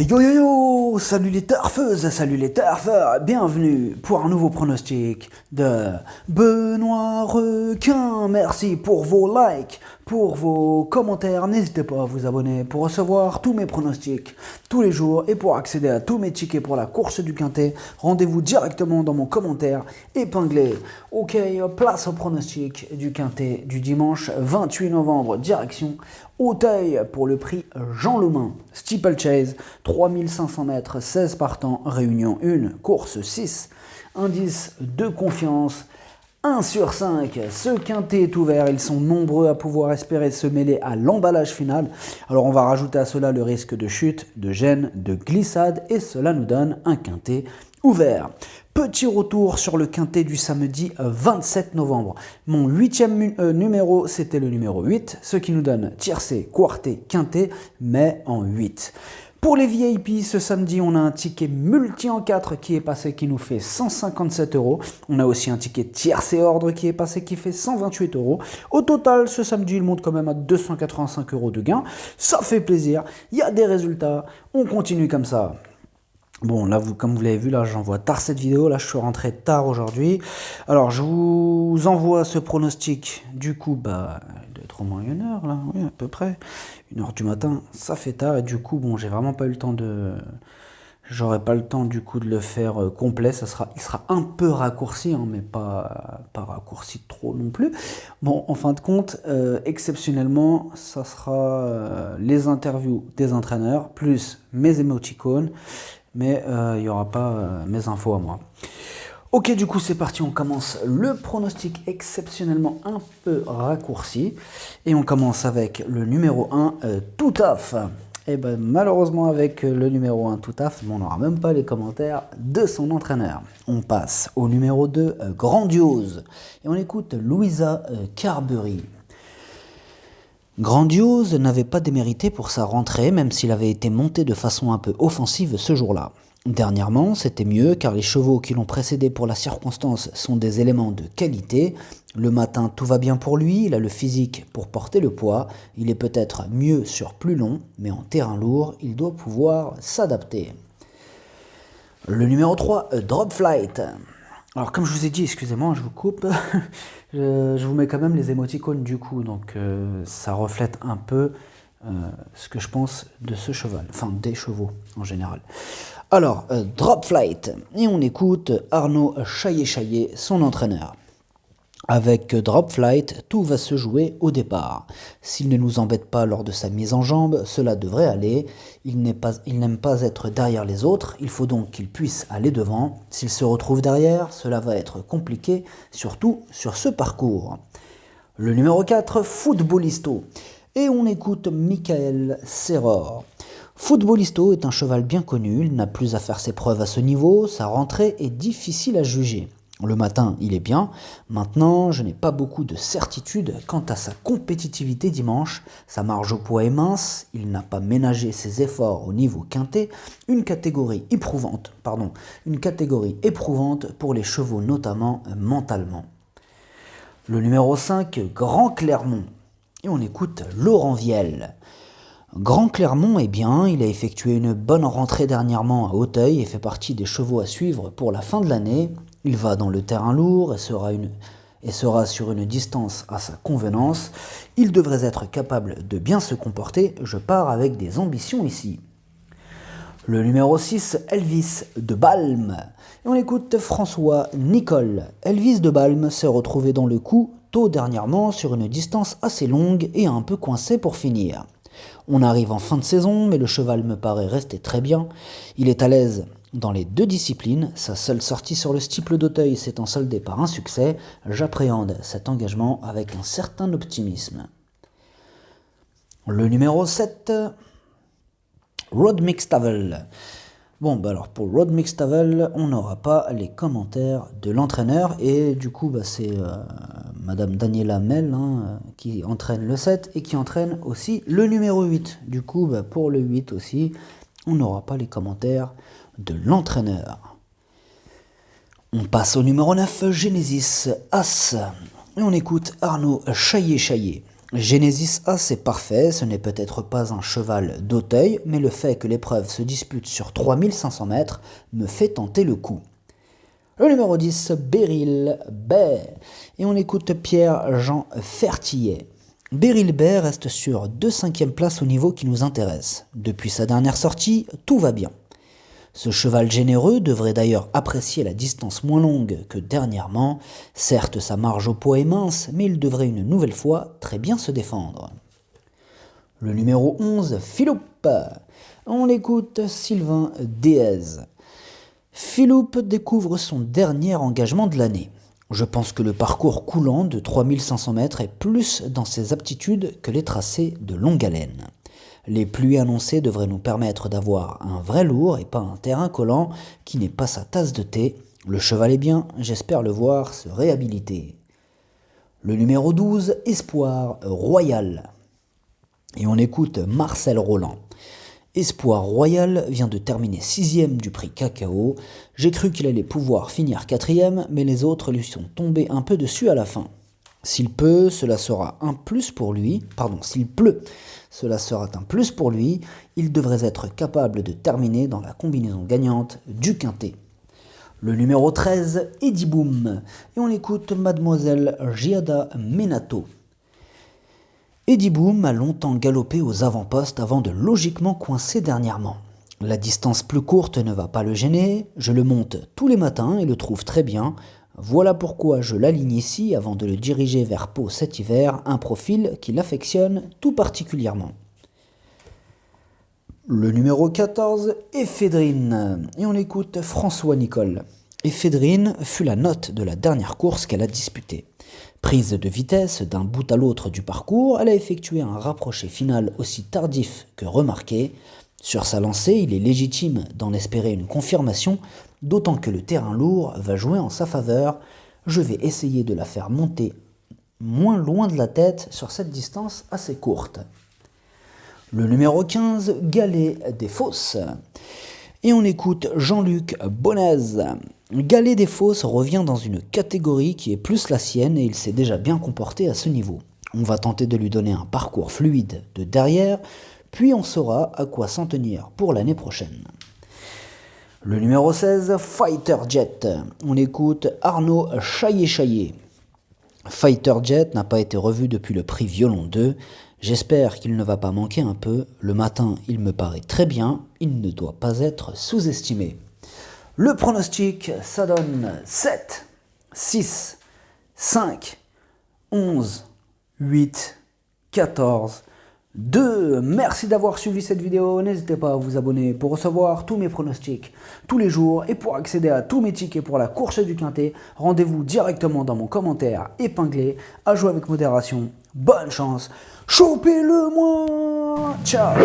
Hey yo yo yo, salut les turfeuses, salut les turfeurs, bienvenue pour un nouveau pronostic de Benoît Requin. Merci pour vos likes, pour vos commentaires, n'hésitez pas à vous abonner pour recevoir tous mes pronostics tous les jours et pour accéder à tous mes tickets pour la course du Quintet, rendez-vous directement dans mon commentaire épinglé. Ok, place au pronostic du Quintet du dimanche 28 novembre, direction Auteuil pour le prix Jean Loumain, Steeplechase, 3500 mètres, 16 partants, réunion 1, course 6, indice de confiance, 1 sur 5, ce quintet est ouvert, ils sont nombreux à pouvoir espérer se mêler à l'emballage final. Alors on va rajouter à cela le risque de chute, de gêne, de glissade et cela nous donne un quintet ouvert. Petit retour sur le quintet du samedi 27 novembre. Mon 8e numéro, c'était le numéro 8, ce qui nous donne tiercé, quarté, quintet, mais en 8. Pour les VIP, ce samedi, on a un ticket multi en 4 qui est passé, qui nous fait 157 €. On a aussi un ticket tiercé ordre qui est passé, qui fait 128 €. Au total, ce samedi, il monte quand même à 285 € de gain. Ça fait plaisir, il y a des résultats, on continue comme ça. Bon, là, comme vous l'avez vu, là, j'envoie tard cette vidéo. Là, je suis rentré tard aujourd'hui. Alors, je vous envoie ce pronostic. Du coup, il doit être au moins 1 heure, là. Oui, à peu près. 1 heure du matin, ça fait tard. Et du coup, bon, j'ai vraiment pas eu le temps de... J'aurai pas le temps, du coup, de le faire complet. Il sera un peu raccourci, hein, mais pas raccourci trop non plus. Bon, en fin de compte, exceptionnellement, ça sera les interviews des entraîneurs, plus mes émoticônes. Mais il n'y aura pas mes infos à moi. Ok, du coup, c'est parti. On commence le pronostic exceptionnellement un peu raccourci. Et on commence avec le numéro 1, Toutaf. Et ben malheureusement, avec le numéro 1, Toutaf, on n'aura même pas les commentaires de son entraîneur. On passe au numéro 2, Grandiose. Et on écoute Louisa Carberry. Grandiose n'avait pas démérité pour sa rentrée, même s'il avait été monté de façon un peu offensive ce jour-là. Dernièrement, c'était mieux car les chevaux qui l'ont précédé pour la circonstance sont des éléments de qualité. Le matin, tout va bien pour lui, il a le physique pour porter le poids, il est peut-être mieux sur plus long, mais en terrain lourd, il doit pouvoir s'adapter. Le numéro 3, Drop Flight. Alors comme je vous ai dit, excusez-moi, je vous coupe, je vous mets quand même les émoticônes du coup, donc ça reflète un peu ce que je pense de ce cheval, enfin des chevaux en général. Alors, Drop Flight, et on écoute Arnaud Chaillet-Chaillet, son entraîneur. Avec Drop Flight, tout va se jouer au départ. S'il ne nous embête pas lors de sa mise en jambe, cela devrait aller. Il n'aime pas être derrière les autres, il faut donc qu'il puisse aller devant. S'il se retrouve derrière, cela va être compliqué, surtout sur ce parcours. Le numéro 4, Footballisto. Et on écoute Michael Serror. Footballisto est un cheval bien connu, il n'a plus à faire ses preuves à ce niveau, sa rentrée est difficile à juger. Le matin, il est bien. Maintenant, je n'ai pas beaucoup de certitude quant à sa compétitivité dimanche. Sa marge au poids est mince, il n'a pas ménagé ses efforts au niveau quintet, une catégorie éprouvante pour les chevaux, notamment mentalement. Le numéro 5, Grand Clermont. Et on écoute Laurent Viel. Grand Clermont est bien, il a effectué une bonne rentrée dernièrement à Auteuil et fait partie des chevaux à suivre pour la fin de l'année. Il va dans le terrain lourd et sera sur une distance à sa convenance. Il devrait être capable de bien se comporter, je pars avec des ambitions ici. Le numéro 6, Elvis de Balme. Et on écoute François Nicole. Elvis de Balme s'est retrouvé dans le coup tôt dernièrement sur une distance assez longue et un peu coincé pour finir. On arrive en fin de saison, mais le cheval me paraît rester très bien. Il est à l'aise dans les deux disciplines. Sa seule sortie sur le steeple d'Auteuil s'étant soldée par un succès. J'appréhende cet engagement avec un certain optimisme. Le numéro 7, Road Mixtavel. Bon, alors pour Road Mixtavel, on n'aura pas les commentaires de l'entraîneur et du coup c'est Madame Daniela Mel qui entraîne le 7 et qui entraîne aussi le numéro 8. Du coup, pour le 8 aussi, on n'aura pas les commentaires de l'entraîneur. On passe au numéro 9, Genesis As, et on écoute Arnaud Chaillet-Chaillet. Genesis A, c'est parfait, ce n'est peut-être pas un cheval d'Auteuil, mais le fait que l'épreuve se dispute sur 3500 mètres me fait tenter le coup. Le numéro 10, Beryl Bay. Et on écoute Pierre-Jean Fertillet. Beryl Bay reste sur 2/5e place au niveau qui nous intéresse. Depuis sa dernière sortie, tout va bien. Ce cheval généreux devrait d'ailleurs apprécier la distance moins longue que dernièrement. Certes, sa marge au poids est mince, mais il devrait une nouvelle fois très bien se défendre. Le numéro 11, Philoupe. On écoute Sylvain Déez. Philoupe découvre son dernier engagement de l'année. Je pense que le parcours coulant de 3500 mètres est plus dans ses aptitudes que les tracés de longue haleine. Les pluies annoncées devraient nous permettre d'avoir un vrai lourd et pas un terrain collant qui n'est pas sa tasse de thé. Le cheval est bien, j'espère le voir se réhabiliter. Le numéro 12, Espoir Royal. Et on écoute Marcel Roland. Espoir Royal vient de terminer 6e du prix Cacao. J'ai cru qu'il allait pouvoir finir 4e, mais les autres lui sont tombés un peu dessus à la fin. S'il peut, cela sera un plus pour lui. S'il pleut, cela sera un plus pour lui. Il devrait être capable de terminer dans la combinaison gagnante du quintet. Le numéro 13, Eddie Boom. Et on écoute Mademoiselle Giada Menato. Eddie Boom a longtemps galopé aux avant-postes avant de logiquement coincer dernièrement. La distance plus courte ne va pas le gêner, je le monte tous les matins et le trouve très bien. Voilà pourquoi je l'aligne ici avant de le diriger vers Pau cet hiver, un profil qu'il affectionne tout particulièrement. Le numéro 14, Ephedrine. Et on écoute François Nicole. Ephedrine fut la note de la dernière course qu'elle a disputée. Prise de vitesse d'un bout à l'autre du parcours, elle a effectué un rapproché final aussi tardif que remarqué. Sur sa lancée, il est légitime d'en espérer une confirmation, d'autant que le terrain lourd va jouer en sa faveur. Je vais essayer de la faire monter moins loin de la tête sur cette distance assez courte. Le numéro 15, Galet des Fosses. Et on écoute Jean-Luc Bonez. Galet des Fosses revient dans une catégorie qui est plus la sienne et il s'est déjà bien comporté à ce niveau. On va tenter de lui donner un parcours fluide de derrière, puis on saura à quoi s'en tenir pour l'année prochaine. Le numéro 16, Fighter Jet. On écoute Arnaud Chaillet-Chaillet. Fighter Jet n'a pas été revu depuis le prix Violon 2. J'espère qu'il ne va pas manquer un peu. Le matin, il me paraît très bien. Il ne doit pas être sous-estimé. Le pronostic, ça donne 7, 6, 5, 11, 8, 14, 2. Merci d'avoir suivi cette vidéo. N'hésitez pas à vous abonner pour recevoir tous mes pronostics tous les jours. Et pour accéder à tous mes tickets pour la course du quintet, rendez-vous directement dans mon commentaire épinglé. À jouer avec modération. Bonne chance. Chopez-le moi. Ciao.